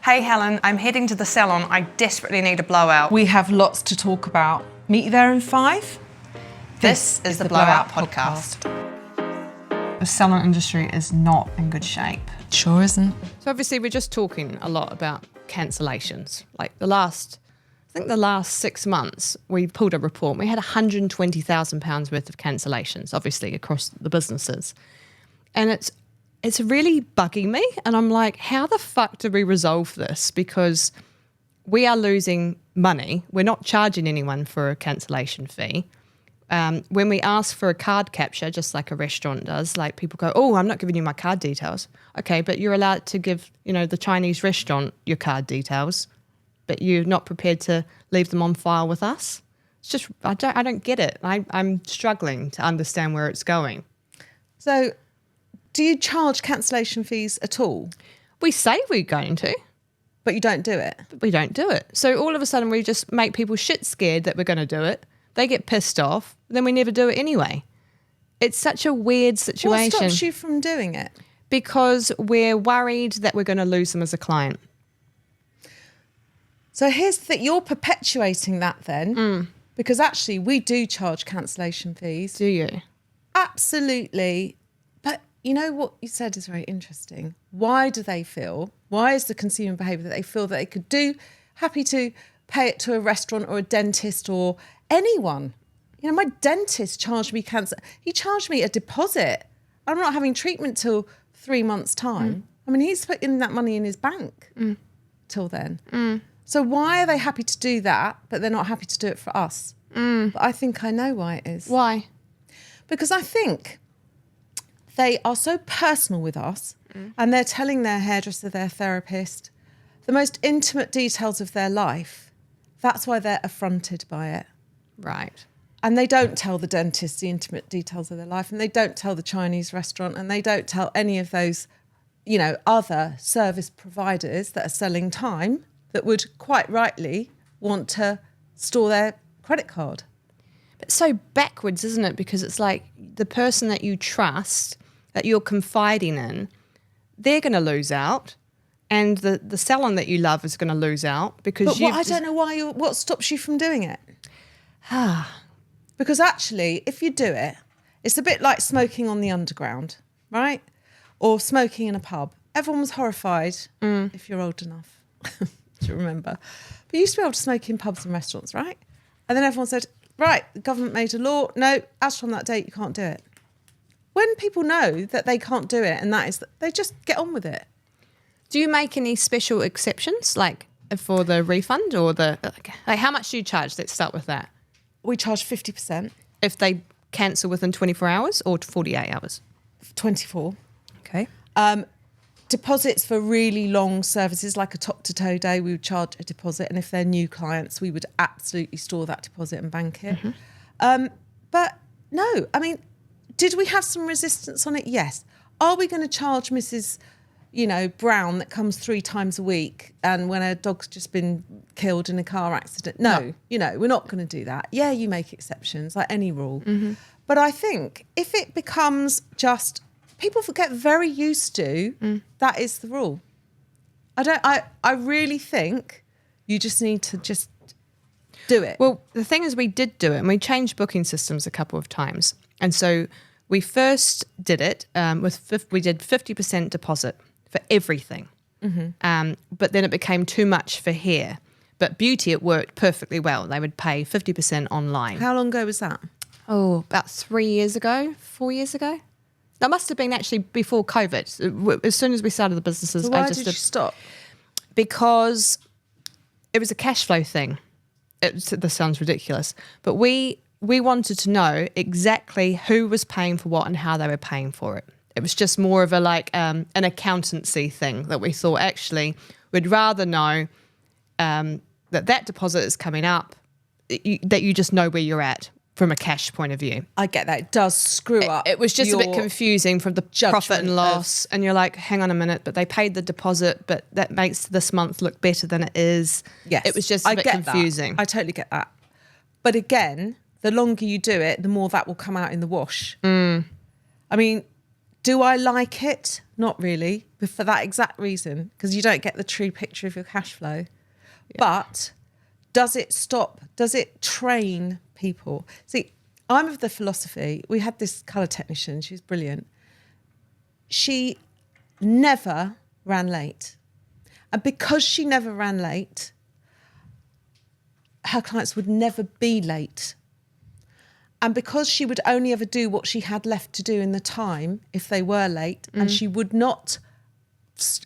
Hey Helen, I'm heading to the salon. I desperately need a blowout. We have lots to talk about. Meet you there in 5. This is the Blowout podcast. The salon industry is not in good shape. Sure isn't. So obviously we're just talking a lot about cancellations. Like the last 6 months, we pulled a report. We had £120,000 worth of cancellations, obviously, across the businesses. And it's really bugging me. And I'm like, how the fuck do we resolve this? Because we are losing money. We're not charging anyone for a cancellation fee. When we ask for a card capture, just like a restaurant does, like people go, oh, I'm not giving you my card details. Okay, but you're allowed to give, the Chinese restaurant your card details, but you're not prepared to leave them on file with us. It's just, I don't get it. I'm struggling to understand where it's going. So, do you charge cancellation fees at all? We say we're going to. But you don't do it? But we don't do it. So all of a sudden we just make people shit scared that we're going to do it. They get pissed off, then we never do it anyway. It's such a weird situation. What stops you from doing it? Because we're worried that we're going to lose them as a client. So here's the thing, you're perpetuating that then, because actually we do charge cancellation fees. Do you? Absolutely. But you know what you said is very interesting. Why is the consumer behaviour that they feel that they could happy to pay it to a restaurant or a dentist or anyone? My dentist charged me he charged me a deposit. I'm not having treatment till 3 months' time. I mean, he's putting that money in his bank till then. So why are they happy to do that, but they're not happy to do it for us? But I think I know why it is. Why? Because I think they are so personal with us and they're telling their hairdresser, their therapist, the most intimate details of their life. That's why they're affronted by it. Right. And they don't tell the dentist the intimate details of their life, and they don't tell the Chinese restaurant, and they don't tell any of those, other service providers that are selling time that would quite rightly want to store their credit card. But so backwards, isn't it? Because it's like the person that you trust, that you're confiding in, they're going to lose out. And the salon that you love is going to lose out because I don't know what stops you from doing it. Because actually, if you do it, it's a bit like smoking on the underground, right? Or smoking in a pub. Everyone was horrified, if you're old enough to remember. But you used to be able to smoke in pubs and restaurants, right? And then everyone said, right, the government made a law. No, as from that date, you can't do it. When people know that they can't do it, and they just get on with it. Do you make any special exceptions, like for the refund or like how much do you charge? Let's start with that. We charge 50%. If they cancel within 24 hours or 48 hours? 24. Okay. Deposits for really long services, like a top-to-toe day, we would charge a deposit. And if they're new clients, we would absolutely store that deposit and bank it. But no, I mean, did we have some resistance on it? Yes. Are we going to charge Mrs. Brown that comes 3 times a week and when her dog's just been killed in a car accident? No. We're not going to do that. Yeah, you make exceptions, like any rule. But I think if it becomes just, people get very used to, that is the rule. I really think you just need to just do it. Well, the thing is we did do it and we changed booking systems a couple of times. And so we first did it we did 50% deposit for everything. But then it became too much for hair. But beauty, it worked perfectly well. They would pay 50% online. How long ago was that? Oh, about 4 years ago. That must have been actually before COVID. As soon as we started the businesses, So why did you stop? Because it was a cash flow thing. This sounds ridiculous, but we wanted to know exactly who was paying for what and how they were paying for it. It was just more of an accountancy thing that we thought actually we'd rather know that deposit is coming up, that you just know where you're at from a cash point of view. I get that. It does screw up. It was just a bit confusing from the profit and loss. And you're like, hang on a minute, but they paid the deposit, but that makes this month look better than it is. Yes. It was just a bit confusing. I totally get that. But again, the longer you do it, the more that will come out in the wash. I mean, Do I like it? Not really, but for that exact reason, because you don't get the true picture of your cash flow. Yeah. But does it train people? See, I'm of the philosophy, we had this colour technician, she's brilliant. She never ran late. And because she never ran late, her clients would never be late. And because she would only ever do what she had left to do in the time if they were late, and she would not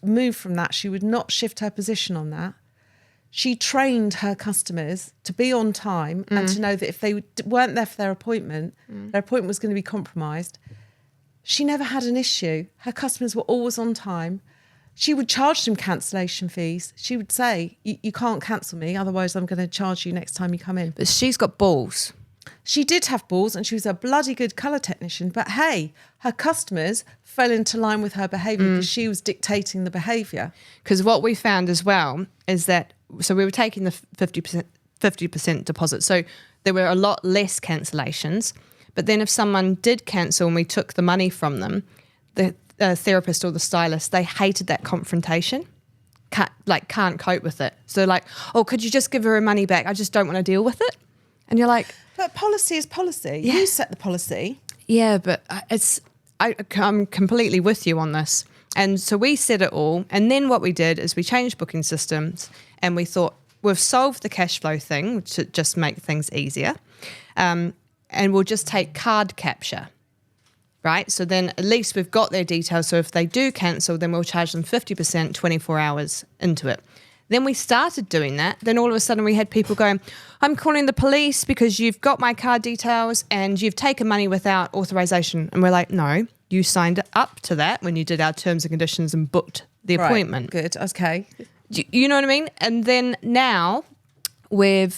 move from that, she would not shift her position on that, she trained her customers to be on time and to know that if they weren't there for their appointment was going to be compromised. She never had an issue. Her customers were always on time. She would charge them cancellation fees. She would say, you can't cancel me, otherwise I'm going to charge you next time you come in. But she's got balls. She did have balls and she was a bloody good colour technician. But hey, her customers fell into line with her behaviour because she was dictating the behaviour. Because what we found as well is that, so we were taking the 50% deposit. So there were a lot less cancellations. But then if someone did cancel and we took the money from them, the therapist or the stylist, they hated that confrontation. Can't cope with it. So like, oh, could you just give her her money back? I just don't want to deal with it. And you're like... But policy is policy. Yeah. You set the policy. Yeah, but I'm completely with you on this. And so we said it all. And then what we did is we changed booking systems and we thought, we've solved the cash flow thing, which should just make things easier. And we'll just take card capture, right? So then at least we've got their details. So if they do cancel, then we'll charge them 50% 24 hours into it. Then we started doing that. Then all of a sudden we had people going, I'm calling the police because you've got my card details and you've taken money without authorization. And we're like, no, you signed up to that when you did our terms and conditions and booked the appointment. Good, okay. You know what I mean? And then now we're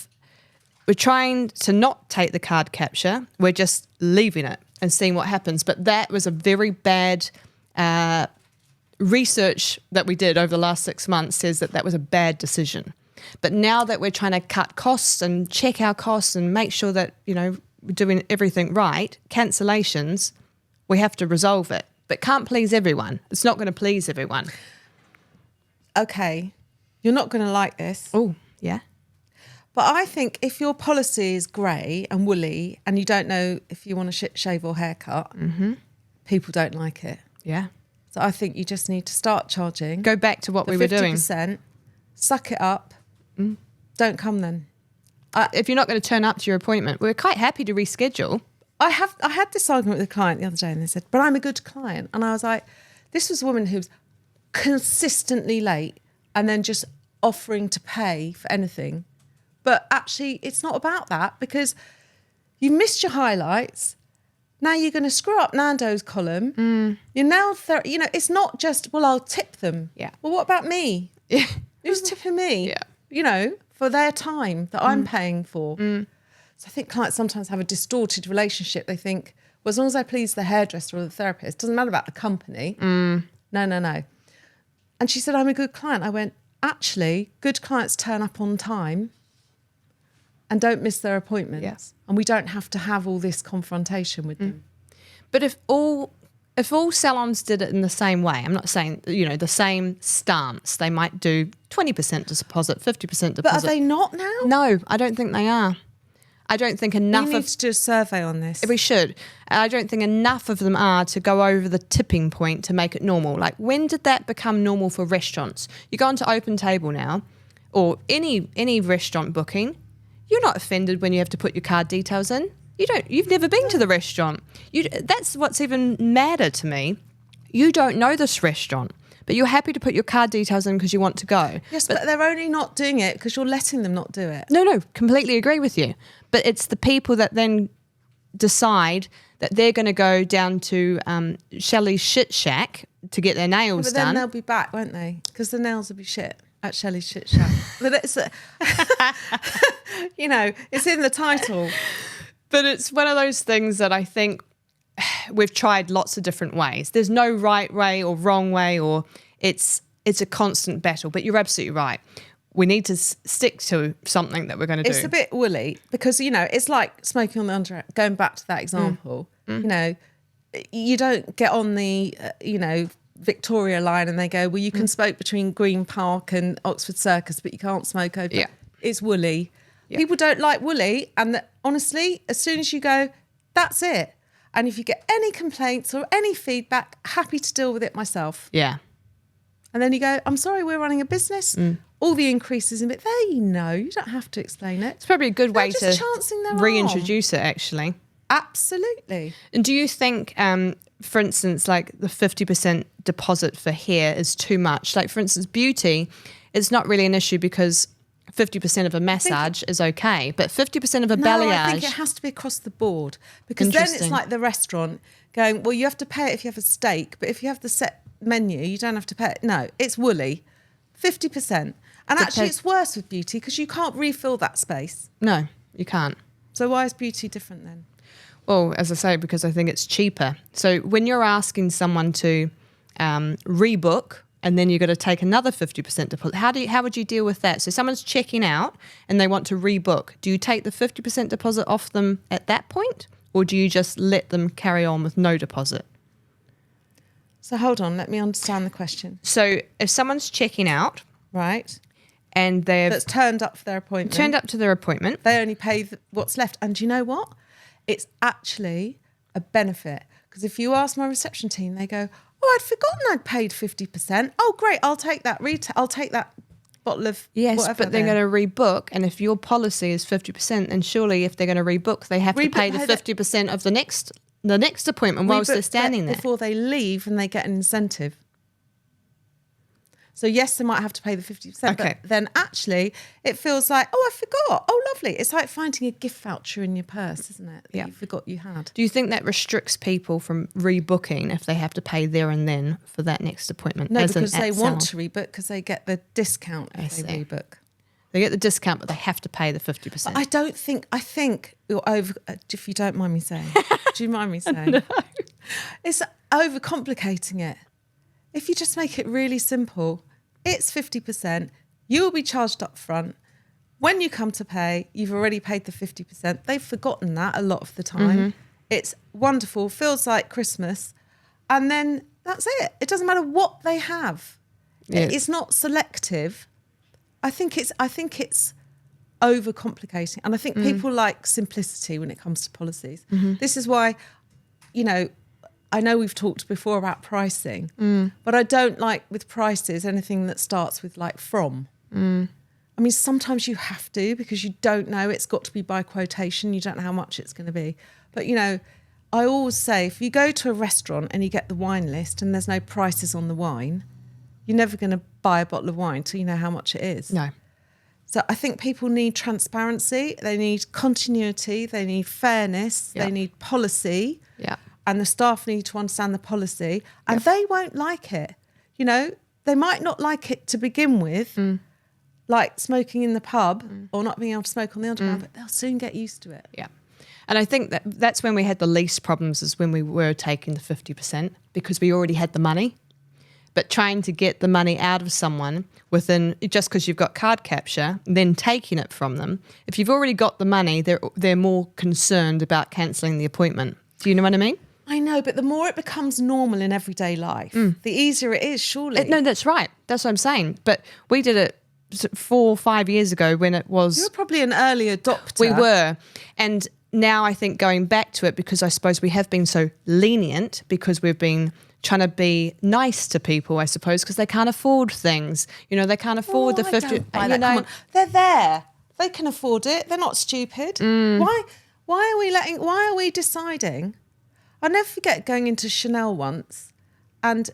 trying to not take the card capture. We're just leaving it and seeing what happens. But that was a very bad research that we did over the last 6 months says that was a bad decision. But now that we're trying to cut costs and check our costs and make sure that, we're doing everything right, cancellations, we have to resolve it. But can't please everyone. It's not going to please everyone. Okay, you're not going to like this. Oh, yeah. But I think if your policy is grey and woolly and you don't know if you want to shave or haircut, people don't like it. Yeah. So I think you just need to start charging. Go back to what we were doing. 50%, suck it up, don't come then. If you're not going to turn up to your appointment, we're quite happy to reschedule. I had this argument with a client the other day and they said, but I'm a good client. And I was like, this was a woman who's consistently late and then just offering to pay for anything. But actually, it's not about that because you missed your highlights. Now you're going to screw up Nando's column. You're now, it's not just, well, I'll tip them. Yeah. Well, what about me? Yeah. Who's tipping me? Yeah. For their time that I'm paying for. So I think clients sometimes have a distorted relationship. They think, well, as long as I please the hairdresser or the therapist, it doesn't matter about the company. No. And she said, I'm a good client. I went, actually, good clients turn up on time and don't miss their appointments. Yes. And we don't have to have all this confrontation with them. But if all salons did it in the same way, I'm not saying, the same stance, they might do 20% deposit, 50% deposit. But are they not now? No, I don't think they are. I don't think enough We need to do a survey on this. We should. I don't think enough of them are to go over the tipping point to make it normal. Like, when did that become normal for restaurants? You go onto Open Table now, or any restaurant booking, you're not offended when you have to put your card details in. You've never been to the restaurant. That's what's even madder to me. You don't know this restaurant, but you're happy to put your card details in because you want to go. Yes, but they're only not doing it because you're letting them not do it. No, completely agree with you. But it's the people that then decide that they're going to go down to Shelley's Shit Shack to get their nails but done. Then they'll be back, won't they? Because the nails will be shit at Shelley's Shit Shack. But it's, it's in the title. But it's one of those things that I think we've tried lots of different ways. There's no right way or wrong way, or it's a constant battle. But you're absolutely right. We need to stick to something that we're going to do. It's a bit woolly because, it's like smoking on the underarm. Going back to that example, you don't get on the, Victoria line and they go, well, you can smoke between Green Park and Oxford Circus, but you can't smoke over. Yeah. It's woolly. Yeah. People don't like woolly. And honestly, as soon as you go, that's it. And if you get any complaints or any feedback, happy to deal with it myself. Yeah. And then you go, I'm sorry, we're running a business. All the increases in it, they know. You don't have to explain it. It's probably a good way They're to just chancing their reintroduce it, actually. Absolutely. And do you think, for instance, like the 50% deposit for hair is too much? Like, for instance, beauty, it's not really an issue because 50% of a massage is okay, but 50% of a balayage... I think it has to be across the board, because then it's like the restaurant going, well, you have to pay it if you have a steak, but if you have the set menu, you don't have to pay it. No, it's woolly, 50%. And actually, it's worse with beauty because you can't refill that space. No, you can't. So why is beauty different then? Well, as I say, because I think it's cheaper. So when you're asking someone to rebook and then you've got to take another 50% deposit, how would you deal with that? So someone's checking out and they want to rebook. Do you take the 50% deposit off them at that point, or do you just let them carry on with no deposit? So hold on, let me understand the question. So if someone's checking out, right, and they've that's turned up for their appointment, they only pay what's left. And do you know what? It's actually a benefit, because if you ask my reception team, they go, oh, I'd forgotten I'd paid 50%. Oh, great, I'll take that I'll take that bottle of whatever. But they're going to rebook, and if your policy is 50%, then surely if they're going to rebook, they have to pay the 50% of the next appointment whilst they're standing there. Before they leave and they get an incentive. So yes, they might have to pay the 50%, but then actually it feels like, oh, I forgot. Oh, lovely. It's like finding a gift voucher in your purse, isn't it? That you forgot you had. Do you think that restricts people from rebooking if they have to pay there and then for that next appointment? No, because they want to rebook, because they get the discount if they rebook. They get the discount, but they have to pay the 50%. I think you're over, if you don't mind me saying. Do you mind me saying? No. It's overcomplicating it. If you just make it really simple, it's 50%. You will be charged up front. When you come to pay, you've already paid the 50%. They've forgotten that a lot of the time. It's wonderful, feels like Christmas. And then that's it. It doesn't matter what they have. Yeah. It's not selective. I think it's overcomplicating. And I think people like simplicity when it comes to policies. This is why, I know we've talked before about pricing, but I don't like with prices anything that starts with like from. I mean, sometimes you have to, because you don't know. It's got to be by quotation. You don't know how much it's going to be. But, I always say, if you go to a restaurant and you get the wine list and there's no prices on the wine, you're never going to buy a bottle of wine till you know how much it is. No. So I think people need transparency. They need continuity. They need fairness. They need policy. Yeah. And the staff need to understand the policy, and they won't like it. They might not like it to begin with, like smoking in the pub or not being able to smoke on the underground, but they'll soon get used to it. Yeah. And I think that's when we had the least problems, is when we were taking the 50%, because we already had the money. But trying to get the money out of someone just because you've got card capture, then taking it from them. If you've already got the money, they're more concerned about cancelling the appointment. Do you know what I mean? I know, but the more it becomes normal in everyday life, the easier it is, surely. No, that's right. That's what I'm saying. But we did it 4 or 5 years ago when it was... You were probably an early adopter. We were. And now I think going back to it, because I suppose we have been so lenient, because we've been trying to be nice to people, I suppose, because they can't afford things. They can't afford the 50... Don't buy that. Come on. They're there. They can afford it. They're not stupid. Why are we deciding... I'll never forget going into Chanel once, and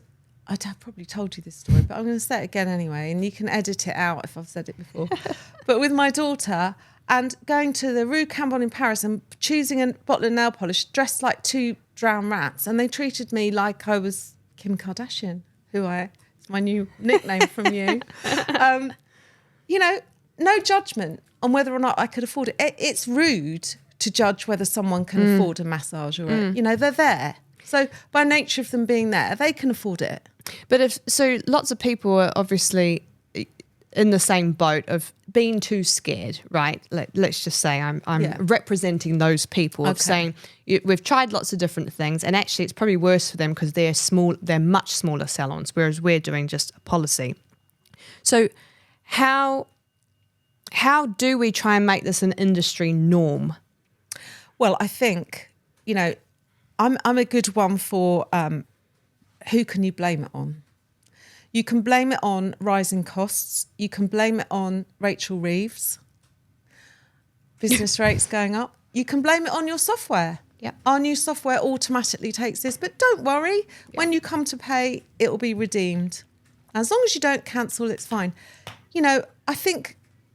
I've probably told you this story, but I'm going to say it again anyway, and you can edit it out if I've said it before. But with my daughter, and going to the Rue Cambon in Paris and choosing a bottle of nail polish dressed like 2 drowned rats, and they treated me like I was Kim Kardashian, it's my new nickname from you. No judgment on whether or not I could afford it. It's rude to judge whether someone can afford a massage or they're there. So by nature of them being there, they can afford it. But lots of people are obviously in the same boat of being too scared, right? Let's just say I'm representing those people of saying we've tried lots of different things, and actually it's probably worse for them because they're much smaller salons, whereas we're doing just a policy. So how do we try and make this an industry norm? Well, I think, I'm a good one for who can you blame it on? You can blame it on rising costs. You can blame it on Rachel Reeves, business rates going up. You can blame it on your software. Yep. Our new software automatically takes this, but don't worry. When you come to pay, it will be redeemed. As long as you don't cancel, it's fine.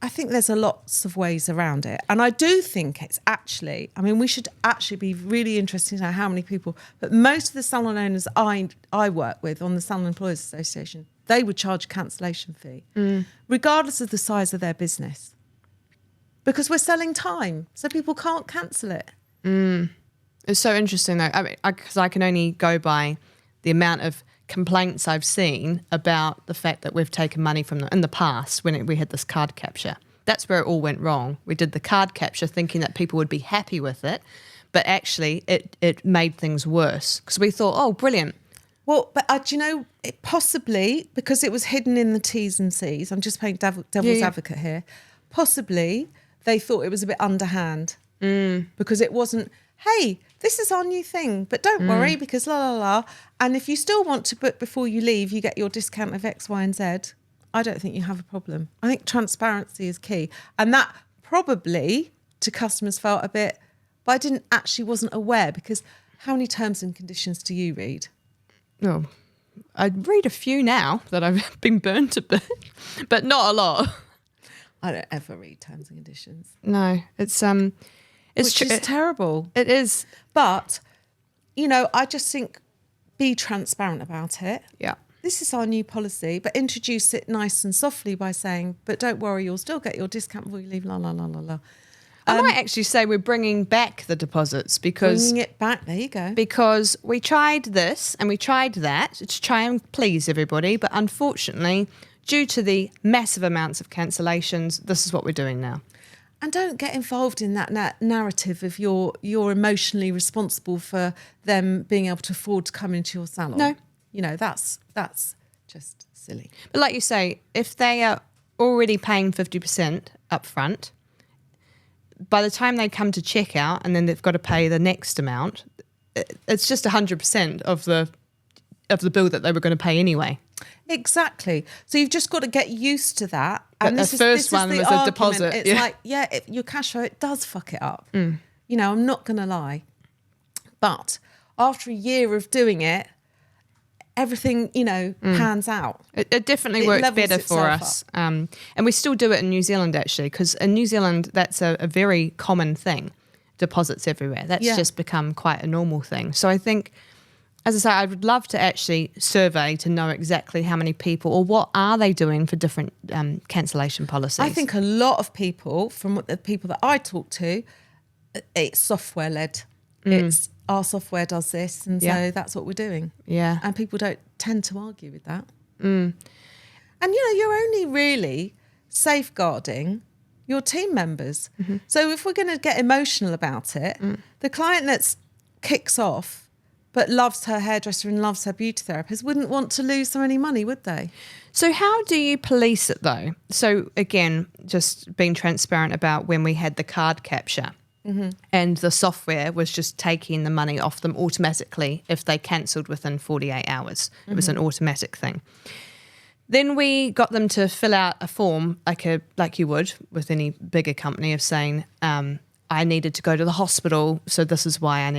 I think there's lots of ways around it. And I do think it's actually, we should actually be really interested to know how many people, but most of the salon owners I work with on the Salon Employers Association, they would charge a cancellation fee, regardless of the size of their business. Because we're selling time, so people can't cancel it. It's so interesting though, because I can only go by the amount of complaints I've seen about the fact that we've taken money from them in the past when we had this card capture. That's where it all went wrong. We did the card capture thinking that people would be happy with it, but actually it made things worse because we thought, oh, brilliant. Well, but it possibly, because it was hidden in the T's and C's, I'm just playing devil's advocate here, possibly they thought it was a bit underhand because it wasn't, hey, this is our new thing, but don't worry because la, la, la. And if you still want to book before you leave, you get your discount of X, Y, and Z. I don't think you have a problem. I think transparency is key. And that probably to customers felt a bit, but I wasn't aware because how many terms and conditions do you read? Oh, I read a few now that I've been burnt a bit, but not a lot. I don't ever read terms and conditions. No, it's which is terrible. It is. But, I just think be transparent about it. Yeah. This is our new policy, but introduce it nice and softly by saying, but don't worry, you'll still get your discount before you leave, la, la, la, la, la. I might actually say we're bringing back the deposits because... Bringing it back, there you go. Because we tried this and we tried that to try and please everybody, but unfortunately, due to the massive amounts of cancellations, this is what we're doing now. And don't get involved in that narrative of you're emotionally responsible for them being able to afford to come into your salon. No. That's just silly. But like you say, if they are already paying 50% up front, by the time they come to checkout and then they've got to pay the next amount, it's just 100% of the bill that they were going to pay anyway. Exactly. So you've just got to get used to that. And the first one was a deposit. It's like, your cash flow, it does fuck it up. I'm not going to lie. But after a year of doing it, everything, pans out. It definitely works better for us. And we still do it in New Zealand, actually, because in New Zealand, that's a very common thing, deposits everywhere. That's just become quite a normal thing. So I think, as I say, I would love to actually survey to know exactly how many people or what are they doing for different cancellation policies. I think a lot of people, from what the people that I talk to, it's software-led. It's our software does this, and so that's what we're doing. Yeah. And people don't tend to argue with that. And, you're only really safeguarding your team members. So if we're going to get emotional about it, the client that kicks off but loves her hairdresser and loves her beauty therapist wouldn't want to lose so any money, would they? So how do you police it, though? So, again, just being transparent about when we had the card capture. And the software was just taking the money off them automatically if they cancelled within 48 hours. It was an automatic thing. Then we got them to fill out a form like you would with any bigger company of saying, I needed to go to the hospital, so this is why I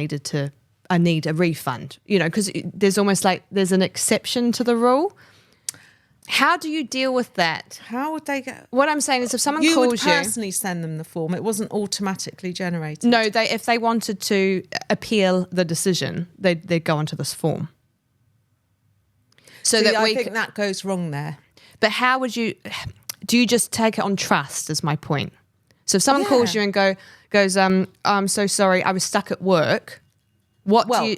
need a refund. Because there's almost like there's an exception to the rule. How do you deal with that? How would they get... What I'm saying is if someone calls you... You would personally send them the form. It wasn't automatically generated. No, if they wanted to appeal the decision, they'd go onto this form. I think that goes wrong there. But how would you... Do you just take it on trust is my point. So if someone calls you and goes, I'm so sorry, I was stuck at work... Do you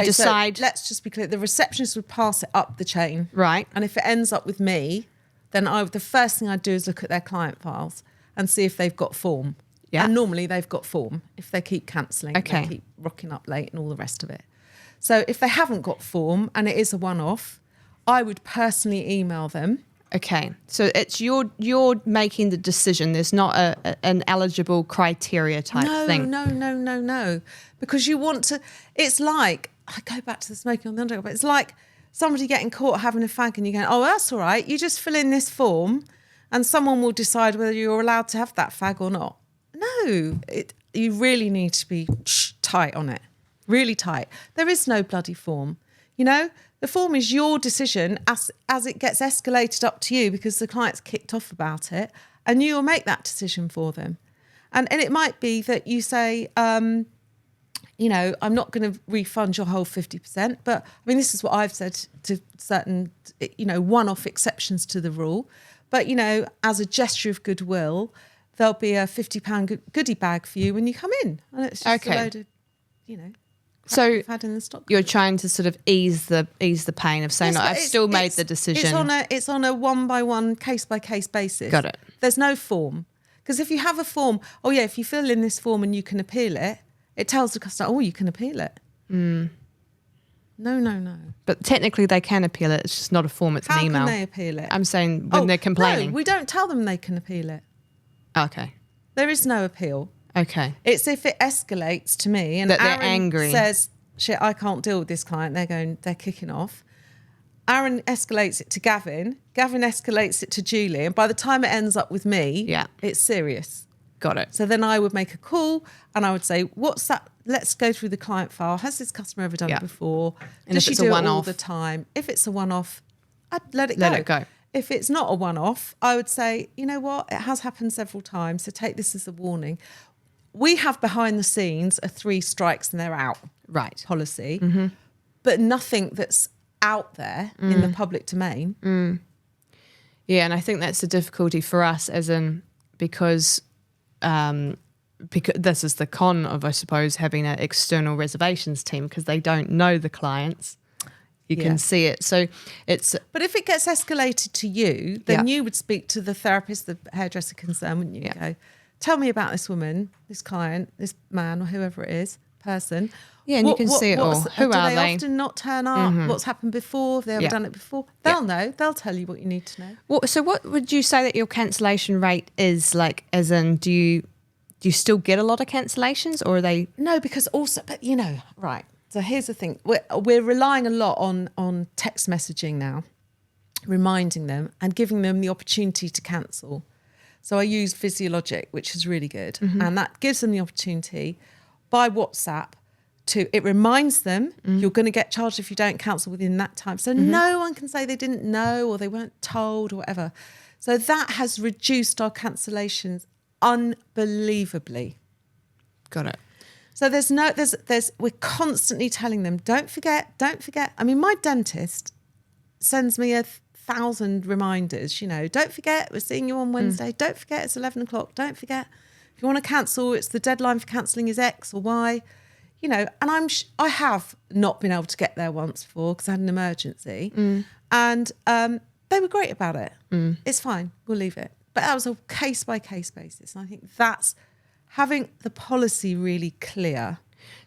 decide? So let's just be clear. The receptionist would pass it up the chain. Right. And if it ends up with me, then the first thing I'd do is look at their client files and see if they've got form. Yeah. And normally they've got form if they keep cancelling, Okay. they keep rocking up late and all the rest of it. So if they haven't got form and it is a one-off, I would personally email them. Okay, so it's you're making the decision. There's not an eligible criteria type thing. No. Because you want to, it's like, I go back to the smoking on the underground, but it's like somebody getting caught having a fag and you're going, oh, that's all right. You just fill in this form and someone will decide whether you're allowed to have that fag or not. No, you really need to be tight on it, really tight. There is no bloody form, you know? The form is your decision as it gets escalated up to you because the client's kicked off about it, and you will make that decision for them. And it might be that you say, you know, I'm not going to refund your whole 50%, but I mean, this is what I've said to certain, you know, one-off exceptions to the rule. But, you know, as a gesture of goodwill, there'll be a £50 goodie bag for you when you come in. And it's just a load of, you know, so you've had in the stock. You're trying to sort of ease the pain of saying, Yes, I've still made the decision. It's on a one-by-one, case-by-case basis. Got it. There's no form. Because if you have a form, oh yeah, if you fill in this form and you can appeal it, it tells the customer, oh, you can appeal it. No. But technically they can appeal it. It's just not a form, it's How an email. can they appeal it? I'm saying when they're complaining. No, we don't tell them they can appeal it. Okay. There is no appeal. Okay. It's if it escalates to me and That they're Aaron angry. says, shit, I can't deal with this client. They're kicking off. Aaron escalates it to Gavin. Gavin escalates it to Julie. And by the time it ends up with me, it's serious. Got it. So then I would make a call and I would say, what's that? Let's go through the client file. Has this customer ever done it before? And Does if she it's a do it all one-off? the time? If it's a one-off, I'd let it go. Let it go. If it's not a one-off, I would say, you know what? It has happened several times. So take this as a warning. We have behind the scenes a 3 strikes and they're out policy, but nothing that's out there in the public domain. Yeah, and I think that's the difficulty for us as in because this is the con of, I suppose, having an external reservations team because they don't know the clients. You can see it. So it's... But if it gets escalated to you, then you would speak to the therapist, the hairdresser concerned, wouldn't you? Yeah. Go, tell me about this woman, this client, this man or whoever it is, person. Yeah, and you can see it all. Who are they? they? Often not turn up? What's happened before? Have they ever done it before? They'll know. They'll tell you what you need to know. So what would you say that your cancellation rate is like, as in, do you still get a lot of cancellations or are they... No, because also, but you know, right. So here's the thing. We're relying a lot on text messaging now, reminding them and giving them the opportunity to cancel. So I use Physiologic, which is really good. And that gives them the opportunity by WhatsApp it reminds them you're going to get charged if you don't cancel within that time. So no one can say they didn't know or they weren't told or whatever. So that has reduced our cancellations unbelievably. Got it. So we're constantly telling them, don't forget. I mean, my dentist sends me 1,000 reminders, you know, don't forget, we're seeing you on Wednesday. Don't forget, it's 11 o'clock. Don't forget, if you want to cancel, it's the deadline for cancelling is X or Y, you know, and I have not been able to get there once before because I had an emergency and they were great about it. It's fine. We'll leave it. But that was a case by case basis. And I think that's having the policy really clear.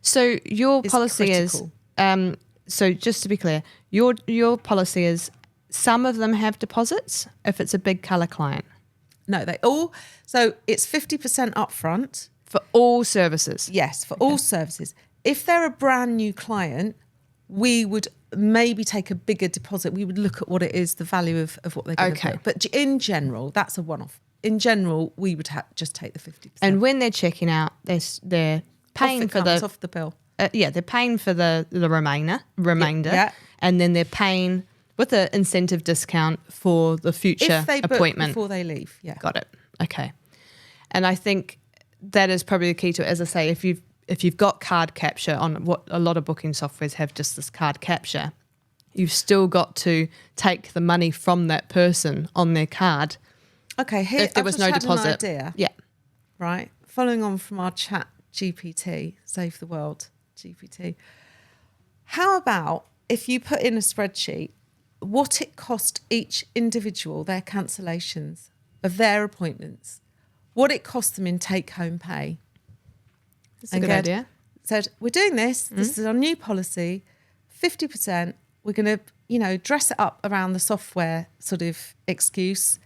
So your policy critical. is, so just to be clear, your policy is some of them have deposits if it's a big colour client. No, so it's 50% upfront. For all services? Yes, for all services. If they're a brand new client, we would maybe take a bigger deposit. We would look at what it is, the value of what they're going to pay. But in general, that's a one-off. In general, we would just take the 50%. And when they're checking out, they're paying for off the bill. They're paying for the remainder, Yeah. and then they're paying with an incentive discount for the future if they book appointment before they leave. Yeah, got it. Okay, and I think that is probably the key to it. As I say, if you've got card capture on what a lot of booking softwares have, just this card capture, you've still got to take the money from that person on their card. Okay, here if there was no deposit. An idea, yeah, right. Following on from our chat GPT, Save the World GPT. How about if you put in a spreadsheet what it cost each individual, their cancellations of their appointments, what it cost them in take-home pay. That's a good idea. Said, we're doing this. This is our new policy, 50%. We're going to, dress it up around the software sort of excuse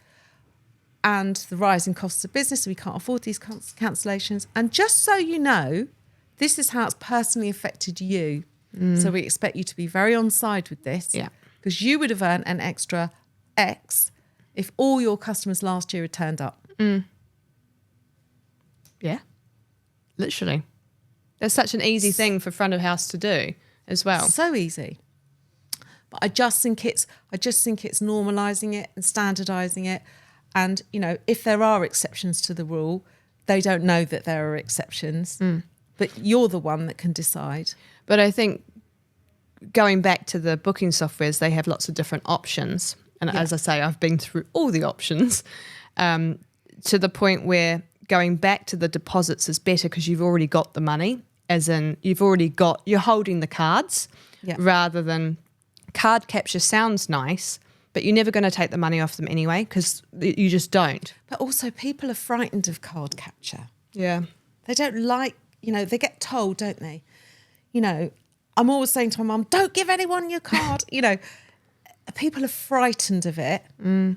and the rising costs of business. We can't afford these cancellations. And just so you know, this is how it's personally affected you. So we expect you to be very on side with this. Yeah. Because you would have earned an extra X if all your customers last year had turned up. Yeah, literally. That's such an easy thing for front of house to do as well. So easy. But I just think it's normalising it and standardising it. And, if there are exceptions to the rule, they don't know that there are exceptions. But you're the one that can decide. But I think going back to the booking softwares, they have lots of different options. And as I say, I've been through all the options to the point where going back to the deposits is better because you've already got the money, as in you're holding the cards rather than card capture sounds nice, but you're never going to take the money off them anyway because you just don't. But also people are frightened of card capture. Yeah. They don't like, they get told, don't they? I'm always saying to my mum, don't give anyone your card. People are frightened of it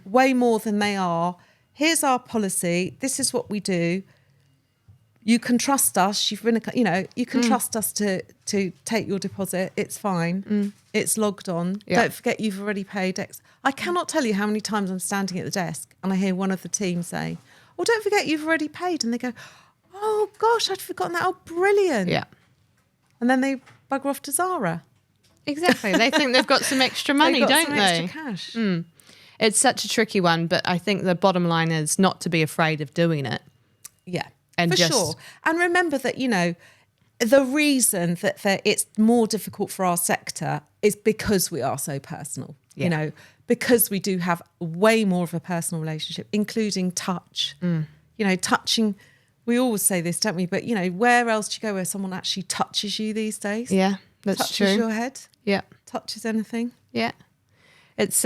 way more than they are. Here's our policy. This is what we do. You can trust us. You can trust us to take your deposit. It's fine. It's logged on. Yeah. Don't forget you've already paid X. I cannot tell you how many times I'm standing at the desk and I hear one of the team say, oh, don't forget you've already paid. And they go, oh, gosh, I'd forgotten that. Oh, brilliant. Yeah. And then they bugger off to Zara. Exactly. They think they've got some extra money, They've got don't some they? extra cash. It's such a tricky one, but I think the bottom line is not to be afraid of doing it. Yeah, And for just- sure. And remember that, the reason that it's more difficult for our sector is because we are so personal, because we do have way more of a personal relationship, including touch. Touching, we always say this, don't we? But, where else do you go where someone actually touches you these days? Yeah, that's touches true. your head? Yeah. Touches anything? Yeah. It's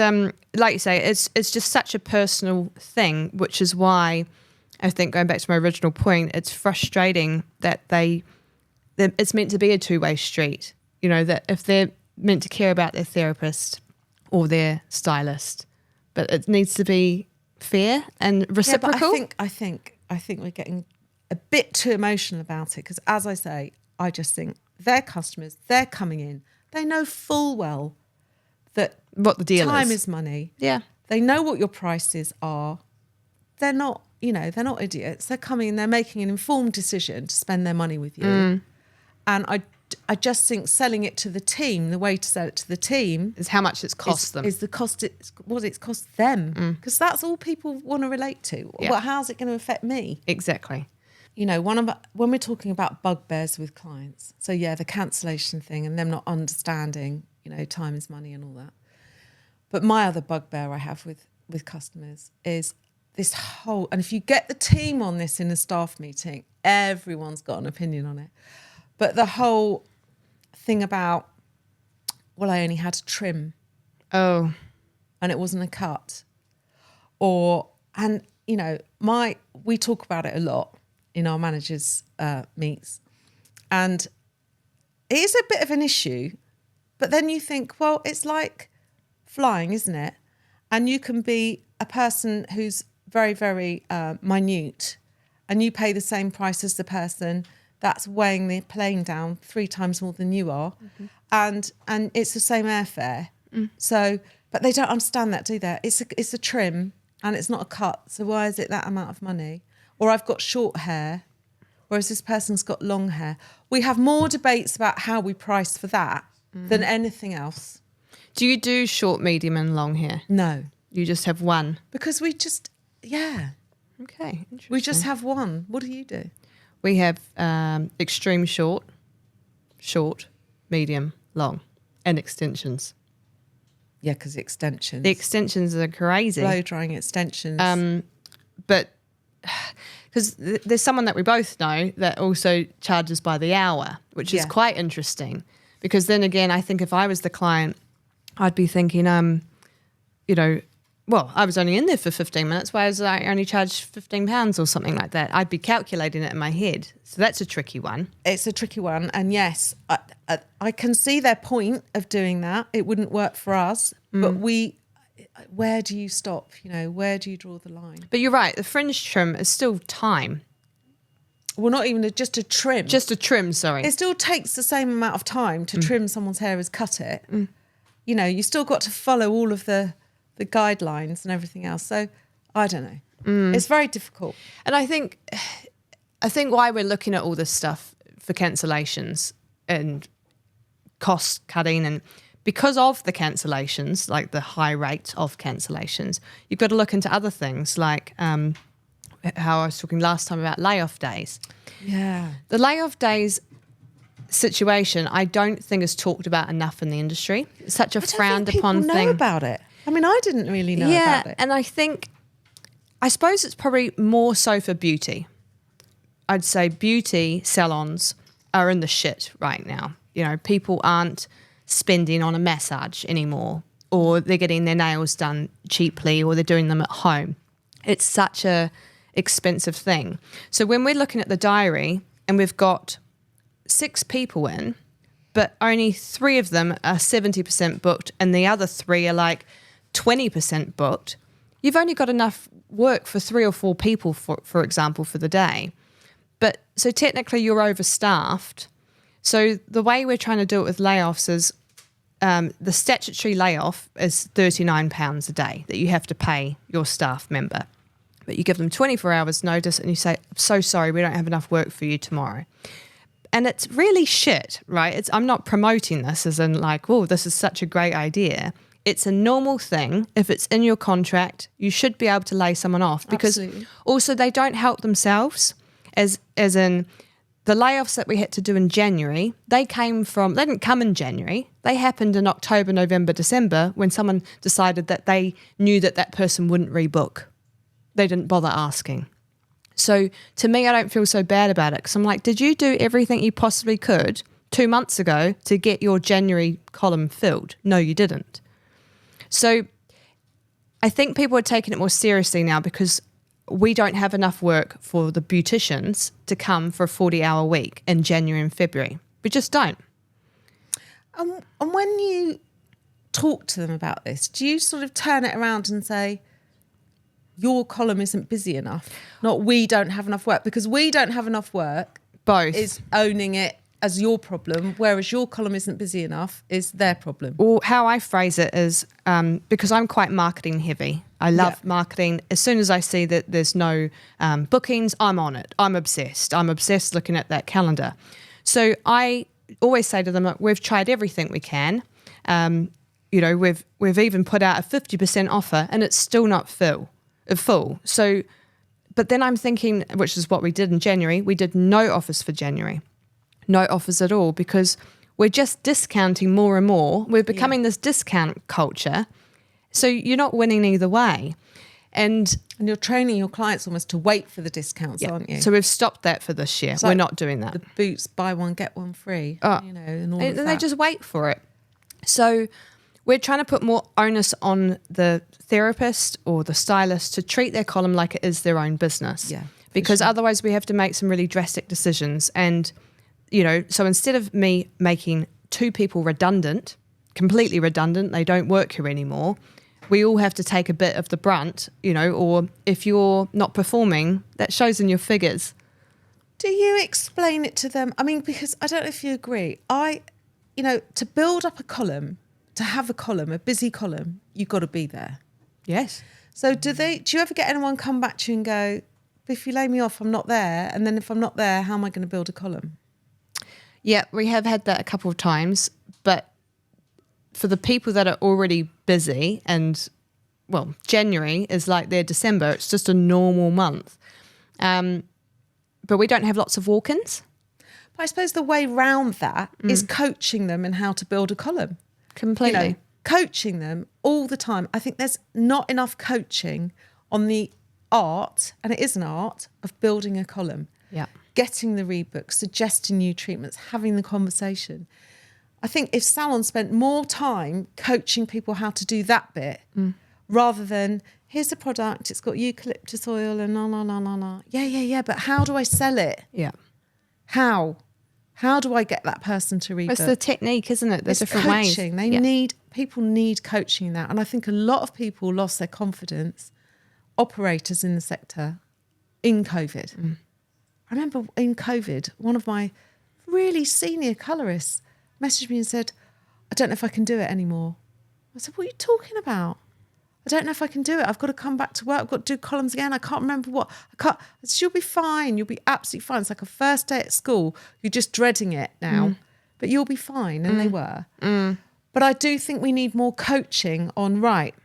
like you say, it's just such a personal thing, which is why I think going back to my original point, it's frustrating that it's meant to be a two-way street. That if they're meant to care about their therapist or their stylist, but it needs to be fair and reciprocal. Yeah, but I think we're getting a bit too emotional about it because, as I say, I just think their customers, they're coming in, they know full well that What the deal time is. is money. Yeah. They know what your prices are. They're not, they're not idiots. They're coming and they're making an informed decision to spend their money with you. And I just think selling it to the team, the way to sell it to the team Is how much it's cost them. is the cost, what it's cost them. Because that's all people want to relate to. Yeah. Well, how's it going to affect me? Exactly. When we're talking about bugbears with clients, so the cancellation thing and them not understanding, time is money and all that. But my other bugbear I have with customers is this whole, and if you get the team on this in a staff meeting, everyone's got an opinion on it. But the whole thing about, well, I only had a trim Oh, and it wasn't a cut. We talk about it a lot in our managers' meets. And it is a bit of an issue, but then you think, well, it's like flying, isn't it? And you can be a person who's very, very minute and you pay the same price as the person that's weighing the plane down 3 times more than you are. And it's the same airfare. So, but they don't understand that, do they? It's a trim and it's not a cut. So why is it that amount of money? Or I've got short hair, whereas this person's got long hair. We have more debates about how we price for that than anything else. do you do short, medium, and long hair? No, You just have one. because we just, Okay, interesting. we just have one. What do you do? We have extreme short, medium, long, and extensions. Yeah, because extensions. The extensions are crazy. blow drying extensions. But because there's someone that we both know that also charges by the hour, which is Yeah. quite interesting. Because then again, I think if I was the client, I'd be thinking, I was only in there for 15 minutes, whereas I only charged £15 or something like that. I'd be calculating it in my head. So that's a tricky one. It's a tricky one. And yes, I can see their point of doing that. It wouldn't work for us. But where do you stop? Where do you draw the line? But you're right. The fringe trim is still time. Well, not even just a trim. Just a trim, sorry. It still takes the same amount of time to trim someone's hair as cut it. You still got to follow all of the guidelines and everything else. So I don't know. It's very difficult. And I think why we're looking at all this stuff for cancellations and cost cutting, and because of the cancellations, like the high rate of cancellations, you've got to look into other things like how I was talking last time about layoff days. Yeah. The layoff days situation, I don't think is talked about enough in the industry. It's such a frowned upon people thing. know about it. I mean, I didn't really know about it. And I suppose it's probably more so for beauty. I'd say beauty salons are in the shit right now. People aren't spending on a massage anymore, or they're getting their nails done cheaply, or they're doing them at home. It's such a expensive thing. So when we're looking at the diary and we've got 6 people in, but only 3 of them are 70% booked and the other 3 are like 20% booked, you've only got enough work for 3 or 4 people, for example, for the day. But so technically you're overstaffed. So the way we're trying to do it with layoffs is the statutory layoff is £39 a day that you have to pay your staff member. But you give them 24 hours notice and you say, I'm so sorry, we don't have enough work for you tomorrow. And it's really shit, right? I'm not promoting this as in like, oh, this is such a great idea. It's a normal thing. If it's in your contract, you should be able to lay someone off, because also they don't help themselves, as in the layoffs that we had to do in January, they didn't come in January. They happened in October, November, December, when someone decided that they knew that person wouldn't rebook. They didn't bother asking. So to me, I don't feel so bad about it, because I'm like, did you do everything you possibly could 2 months ago to get your January column filled? No, you didn't. So I think people are taking it more seriously now, because we don't have enough work for the beauticians to come for a 40-hour week in January and February. We just don't. And when you talk to them about this, do you sort of turn it around and say, your column isn't busy enough, not we don't have enough work? Because we don't have enough work both is owning it as your problem, whereas your column isn't busy enough is their problem. Or how I phrase it is, because I'm quite marketing heavy. I love marketing. As soon as I see that there's no bookings, I'm on it. I'm obsessed. I'm obsessed looking at that calendar. So I always say to them, look, we've tried everything we can. We've even put out a 50% offer and it's still not full. So, but then I'm thinking, which is what we did in January, we did no offers for January. No offers at all, because we're just discounting more and more. We're becoming this discount culture. So you're not winning either way. And you're training your clients almost to wait for the discounts, aren't you? So we've stopped that for this year. We're not doing that. The Boots buy one, get one free, and all of that. They just wait for it. So we're trying to put more onus on the therapist or the stylist to treat their column like it is their own business. Yeah. Because otherwise we have to make some really drastic decisions. And, so instead of me making 2 people redundant, completely redundant, they don't work here anymore, we all have to take a bit of the brunt, or if you're not performing, that shows in your figures. Do you explain it to them? I mean, because I don't know if you agree. To build up a column, to have a column, a busy column, you've got to be there. Yes. So do you ever get anyone come back to you and go, if you lay me off, I'm not there. And then if I'm not there, how am I going to build a column? Yeah, we have had that a couple of times. But for the people that are already busy, and, January is like their December. It's just a normal month. But we don't have lots of walk-ins. But I suppose the way round that is coaching them in how to build a column. Completely. Coaching them all the time. I think there's not enough coaching on the art, and it is an art, of building a column. Yeah. Getting the rebooks, suggesting new treatments, having the conversation. I think if salons spent more time coaching people how to do that bit, rather than here's the product, it's got eucalyptus oil and la. Yeah. But how do I sell it? Yeah. How do I get that person to rebook? It's the technique, isn't it? There's different coaching. ways. People need coaching in that. And I think a lot of people lost their confidence, operators in the sector, in COVID. I remember in COVID, one of my really senior colourists messaged me and said, I don't know if I can do it anymore. I said, what are you talking about? I don't know if I can do it. I've got to come back to work. I've got to do columns again. I can't remember what. I said, you'll be fine. You'll be absolutely fine. It's like a first day at school. You're just dreading it now, but you'll be fine. And they were. But I do think we need more coaching on, right,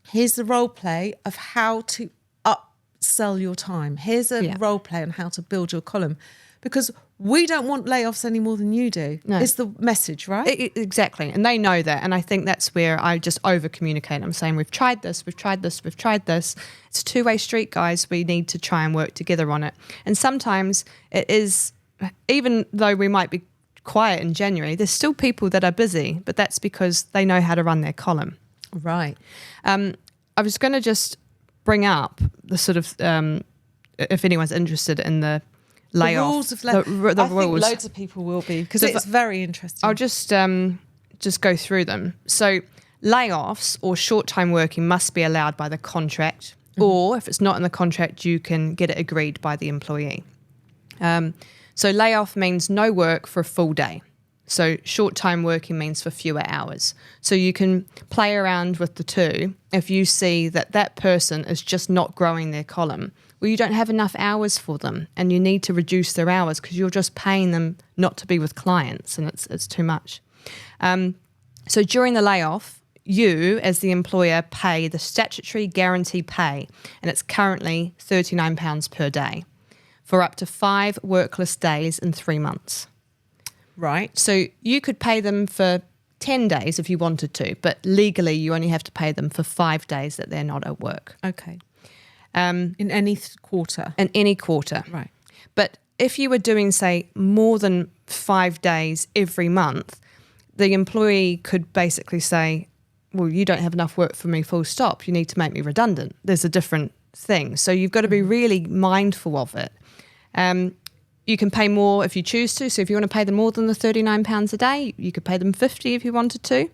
here's the role play of how to upsell your time. Here's a role play on how to build your column. Because we don't want layoffs any more than you do. No. It's the message, right? Exactly. And they know that. And I think that's where I just over-communicate. I'm saying, we've tried this. It's a two-way street, guys. We need to try and work together on it. And sometimes it is, even though we might be quiet in January, there's still people that are busy, but that's because they know how to run their column. Right. I was going to just bring up the sort of, if anyone's interested in the layoff, the rules of layoff. The I rules. think loads of people will be, because it's very interesting. I'll just go through them. So layoffs or short-time working must be allowed by the contract, or if it's not in the contract, you can get it agreed by the employee. So layoff means no work for a full day. So short-time working means for fewer hours. So you can play around with the two. If you see that that person is just not growing their column, well, you don't have enough hours for them and you need to reduce their hours because you're just paying them not to be with clients, and it's too much. So during the layoff, you as the employer pay the statutory guarantee pay, and it's currently £39 per day for up to 5 workless days in 3 months. Right. So you could pay them for 10 days if you wanted to, but legally you only have to pay them for 5 days that they're not at work. Okay. In any quarter? In any quarter. Right. But if you were doing, say, more than 5 days every month, the employee could basically say, well, you don't have enough work for me, full stop. You need to make me redundant. There's a different thing. So you've got to be really mindful of it. You can pay more if you choose to. So if you want to pay them more than the £39 a day, you could pay them $50 if you wanted to.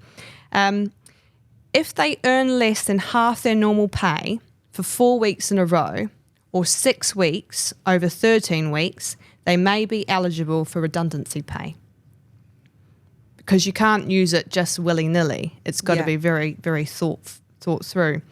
If they earn less than half their normal pay for 4 weeks in a row, or 6 weeks over 13 weeks, they may be eligible for redundancy pay. Because you can't use it just willy-nilly. It's got to be very, very thought through.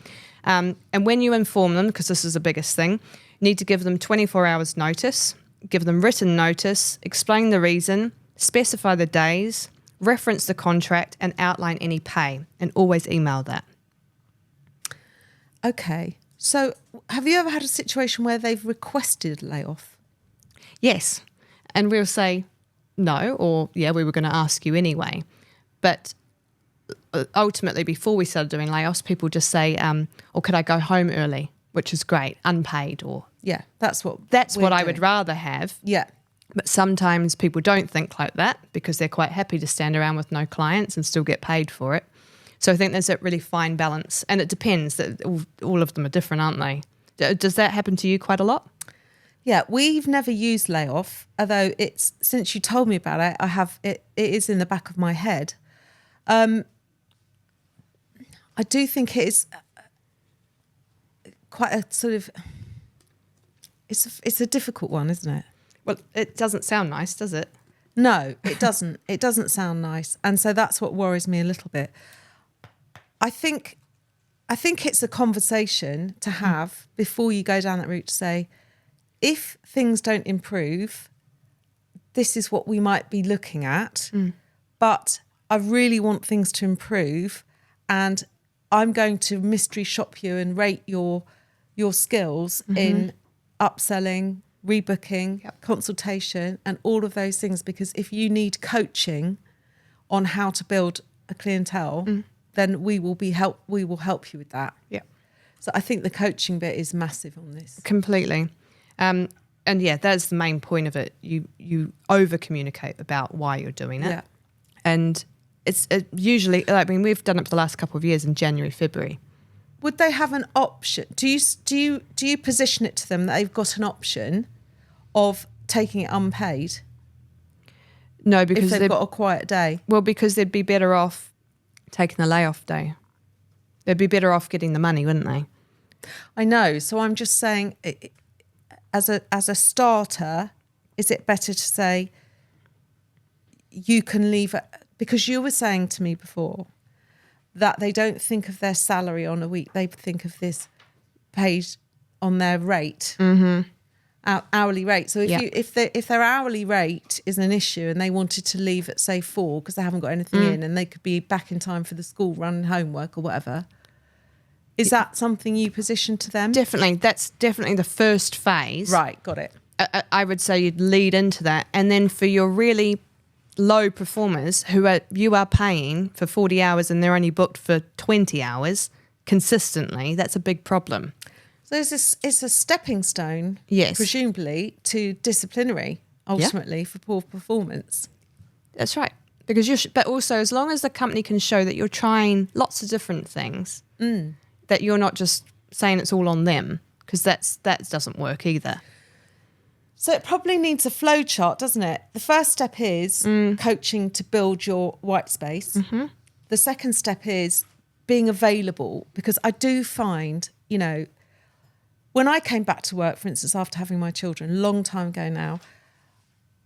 And when you inform them, because this is the biggest thing, you need to give them 24 hours notice, give them written notice, explain the reason, specify the days, reference the contract, and outline any pay, and always email that. Okay. So have you ever had a situation where they've requested layoff? Yes. And we'll say no, or yeah, we were going to ask you anyway. But ultimately, before we started doing layoffs, people just say, or could I go home early, which is great, unpaid, or... Yeah, that's what I would rather have. Yeah. But sometimes people don't think like that because they're quite happy to stand around with no clients and still get paid for it. So I think there's a really fine balance, and it depends. That all of them are different, aren't they? Does that happen to you quite a lot? Yeah, we've never used layoff, although it's, since you told me about it, it is in the back of my head. I do think it is quite a sort of, it's a difficult one, isn't it? Well, it doesn't sound nice, does it? No, it doesn't. It doesn't sound nice. And so that's what worries me a little bit. I think it's a conversation to have before you go down that route, to say, if things don't improve, this is what we might be looking at. But I really want things to improve, and I'm going to mystery shop you and rate your skills in upselling, rebooking, consultation, and all of those things. Because if you need coaching on how to build a clientele, then we will help you with that. Yeah. So I think the coaching bit is massive on this. Completely. And yeah, that's the main point of it. You over communicate about why you're doing it. Yeah. And it's usually, I mean, we've done it for the last couple of years in January, February. would they have an option? Do you position it to them that they've got an option of taking it unpaid No, because if they've got a quiet day? Well, because they'd be better off taking the layoff day. They'd be better off getting the money, wouldn't they? I know. So I'm just saying, as a starter, is it better to say you can leave it? Because you were saying to me before that they don't think of their salary on a week; they think of this paid on their rate, hourly rate. So if their hourly rate is an issue and they wanted to leave at say 4 because they haven't got anything in, and they could be back in time for the school run homework or whatever. Is that something you position to them? Definitely. That's definitely the first phase. Right, got it. I would say you'd lead into that. And then for your really low performers you are paying for 40 hours and they're only booked for 20 hours consistently, that's a big problem. So it's a stepping stone, Yes. presumably, to disciplinary, ultimately, for poor performance. That's right. Because but also as long as the company can show that you're trying lots of different things, that you're not just saying it's all on them, because that doesn't work either. So it probably needs a flow chart, doesn't it? The first step is coaching to build your white space. Mm-hmm. The second step is being available, because I do find, when I came back to work, for instance, after having my children, a long time ago now,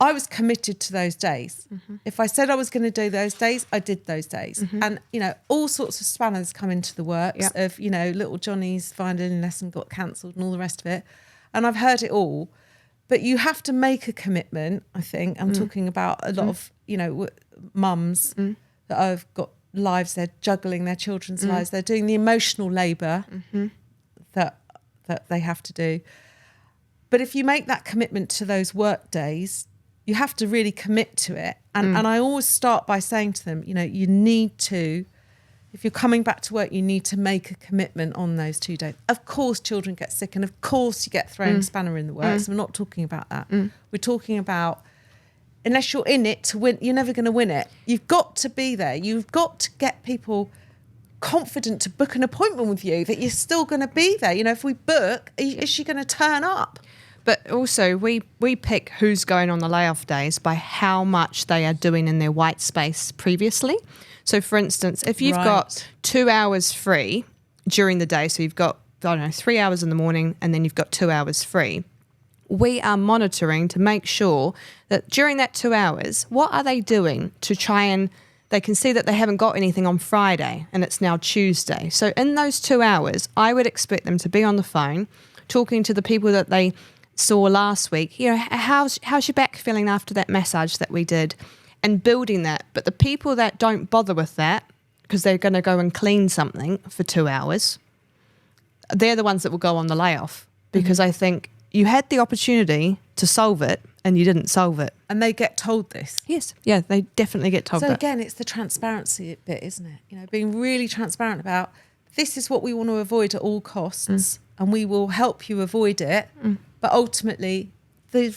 I was committed to those days. Mm-hmm. If I said I was going to do those days, I did those days. Mm-hmm. And, all sorts of spanners come into the works of, little Johnny's violin lesson got cancelled and all the rest of it. And I've heard it all. But you have to make a commitment, I think. I'm talking about a lot of, mums that have got lives, they're juggling their children's lives. They're doing the emotional labour that they have to do. But if you make that commitment to those work days, you have to really commit to it. And I always start by saying to them, you need to, if you're coming back to work, you need to make a commitment on those 2 days. Of course, children get sick, and of course you get thrown a spanner in the works. We're not talking about that. We're talking about, unless you're in it to win, you're never going to win it. You've got to be there. You've got to get people confident to book an appointment with you, that you're still going to be there. If we book, is she going to turn up? But also we pick who's going on the layoff days by how much they are doing in their white space previously. So, for instance, if you've got 2 hours free during the day, so you've got, 3 hours in the morning and then you've got 2 hours free, we are monitoring to make sure that during that 2 hours, what are they doing to try and they can see that they haven't got anything on Friday and it's now Tuesday. So in those 2 hours, I would expect them to be on the phone talking to the people that they saw last week. How's your back feeling after that massage that we did? And building that. But the people that don't bother with that, because they're going to go and clean something for 2 hours, they're the ones that will go on the layoff. Because I think you had the opportunity to solve it and you didn't solve it. And they get told this. Yes. Yeah, they definitely get told that. So again, it's the transparency bit, isn't it? Being really transparent about, this is what we want to avoid at all costs, and we will help you avoid it. But ultimately, the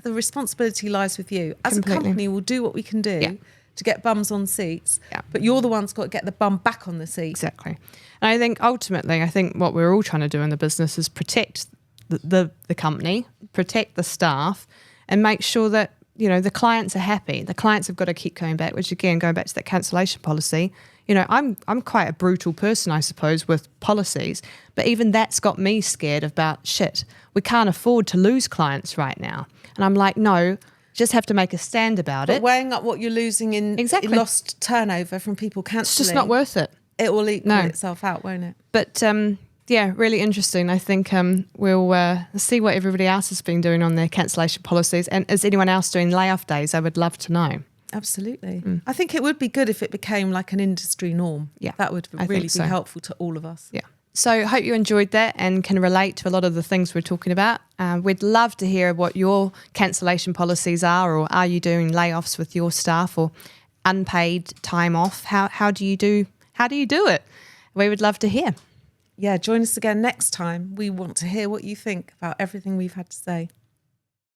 responsibility lies with you. As Completely. a company, we'll do what we can do to get bums on seats, but you're the one's got to get the bum back on the seat. Exactly. And I think ultimately, what we're all trying to do in the business is protect the company, protect the staff, and make sure that, the clients are happy. The clients have got to keep going back, which again, going back to that cancellation policy. I'm quite a brutal person, I suppose, with policies, but even that's got me scared about, shit, we can't afford to lose clients right now. And I'm like, no, just have to make a stand about it. Weighing up what you're losing in lost turnover from people cancelling. It's just not worth it. It will equal itself out, won't it? But really interesting. I think we'll see what everybody else has been doing on their cancellation policies. And is anyone else doing layoff days? I would love to know. Absolutely. I think it would be good if it became like an industry norm. Yeah, that would really be helpful to all of us. Yeah. So hope you enjoyed that and can relate to a lot of the things we're talking about. We'd love to hear what your cancellation policies are, or are you doing layoffs with your staff or unpaid time off? How do you do it? We would love to hear. Yeah, join us again next time. We want to hear what you think about everything we've had to say.